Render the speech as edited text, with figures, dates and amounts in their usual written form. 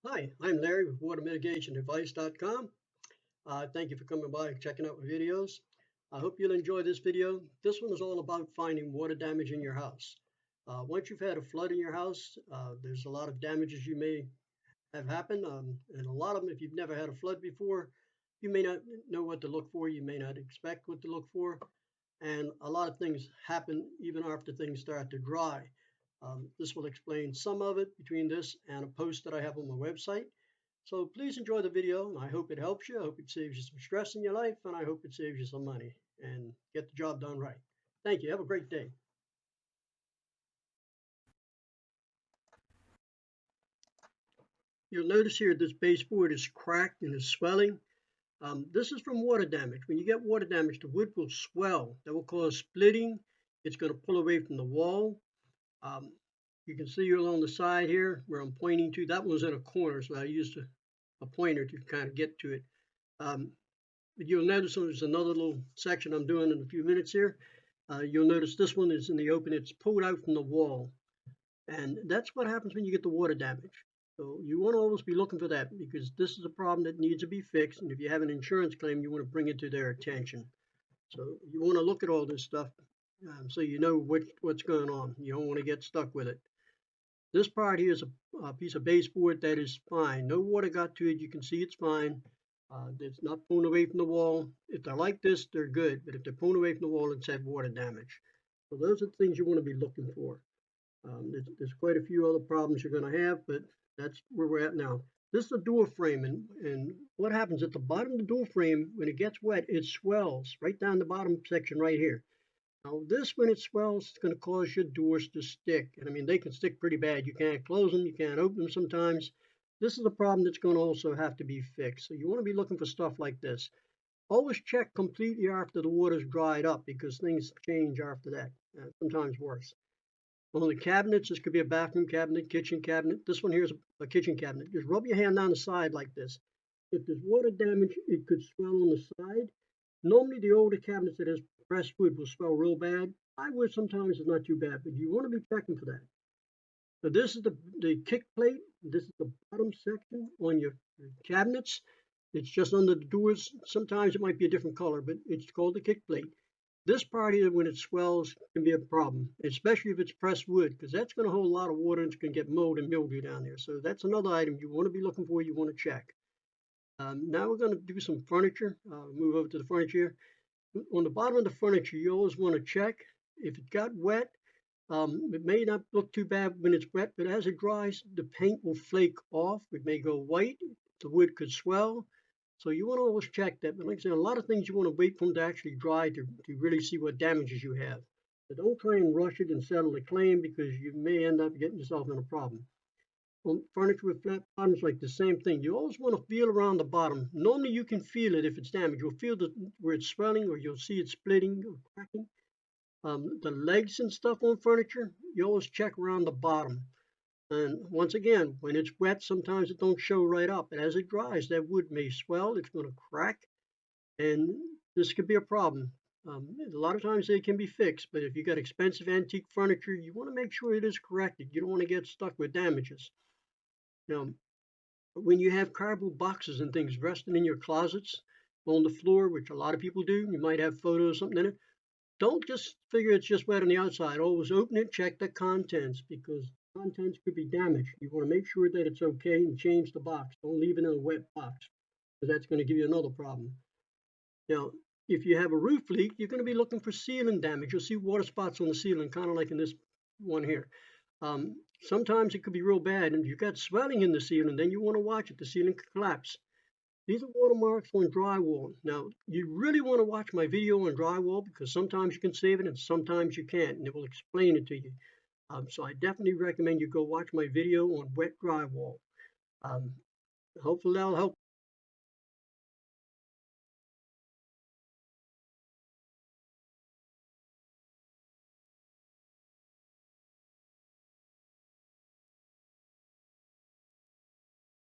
Hi, I'm Larry with WaterMitigationAdvice.com. Thank you for coming by and checking out my videos. I hope you'll enjoy this video. This one is all about finding water damage in your house. Once you've had a flood in your house, there's a lot of damages you may have happened, and a lot of them, if you've never had a flood before, you may not know what to look for, you may not expect what to look for, and a lot of things happen even after things start to dry. This will explain some of it between this and a post that I have on my website. So please enjoy the video. I hope it helps you. I hope it saves you some stress in your life, and I hope it saves you some money and get the job done right. Thank you. Have a great day. You'll notice here this baseboard is cracked and is swelling. This is from water damage. When you get water damage, the wood will swell. That will cause splitting. It's going to pull away from the wall. Um, you can see along the side here where I'm pointing to. That one's in a corner, so I used a pointer to kind of get to it. Um, but you'll notice there's another little section I'm doing in a few minutes here. You'll notice this one is in the open. It's pulled out from the wall. And that's what happens when you get the water damage. So you want to always be looking for that because this is a problem that needs to be fixed. And if you have an insurance claim, you want to bring it to their attention. So you want to look at all this stuff so you know what's going on. You don't want to get stuck with it. This part here is a piece of baseboard that is fine. No water got to it. You can see it's fine. It's not pulling away from the wall. If they're like this, they're good. But if they're pulling away from the wall, it's had water damage. So those are the things you want to be looking for. There's quite a few other problems you're going to have, but that's where we're at now. This is a door frame, and what happens at the bottom of the door frame, when it gets wet, it swells right down the bottom section right here. Now this, when it swells, it's going to cause your doors to stick. And I mean, they can stick pretty bad. You can't close them, you can't open them sometimes. This is a problem that's going to also have to be fixed. So you want to be looking for stuff like this. Always check completely after the water's dried up because things change after that, sometimes worse. On the cabinets, this could be a bathroom cabinet, kitchen cabinet. This one here is a kitchen cabinet. Just rub your hand down the side like this. If there's water damage, it could swell on the side. Normally, the older cabinets that has pressed wood will swell real bad. Plywood sometimes is not too bad, but you want to be checking for that. So this is the kick plate. This is the bottom section on your cabinets. It's just under the doors. Sometimes it might be a different color, but it's called the kick plate. This part here, when it swells, can be a problem, especially if it's pressed wood, because that's going to hold a lot of water and it's going to get mold and mildew down there. So that's another item you want to be looking for, you want to check. Now we're going to do some furniture. Move over to the furniture. On the bottom of the furniture, you always want to check if it got wet. It may not look too bad when it's wet, but as it dries, the paint will flake off. It may go white. The wood could swell. So you want to always check that. But like I said, a lot of things you want to wait for them to actually dry to really see what damages you have. So don't try and rush it and settle the claim because you may end up getting yourself in a problem. On furniture with flat bottoms, like the same thing. You always want to feel around the bottom. Normally you can feel it if it's damaged. You'll feel where it's swelling or you'll see it splitting or cracking. The legs and stuff on furniture, you always check around the bottom. And once again, when it's wet, sometimes it don't show right up. But as it dries, that wood may swell, it's going to crack, and this could be a problem. A lot of times they can be fixed, but if you got expensive antique furniture, you want to make sure it is corrected. You don't want to get stuck with damages. Now, when you have cardboard boxes and things resting in your closets on the floor, which a lot of people do, you might have photos, something in it. Don't just figure it's just wet on the outside. Always open it, check the contents because contents could be damaged. You want to make sure that it's okay and change the box. Don't leave it in a wet box because that's going to give you another problem. Now, if you have a roof leak, you're going to be looking for ceiling damage. You'll see water spots on the ceiling, kind of like in this one here. Sometimes it could be real bad, and if you've got swelling in the ceiling, then you want to watch it. The ceiling could collapse. These are watermarks on drywall. Now, you really want to watch my video on drywall because sometimes you can save it and sometimes you can't, and it will explain it to you. So I definitely recommend you go watch my video on wet drywall. Hopefully that'll help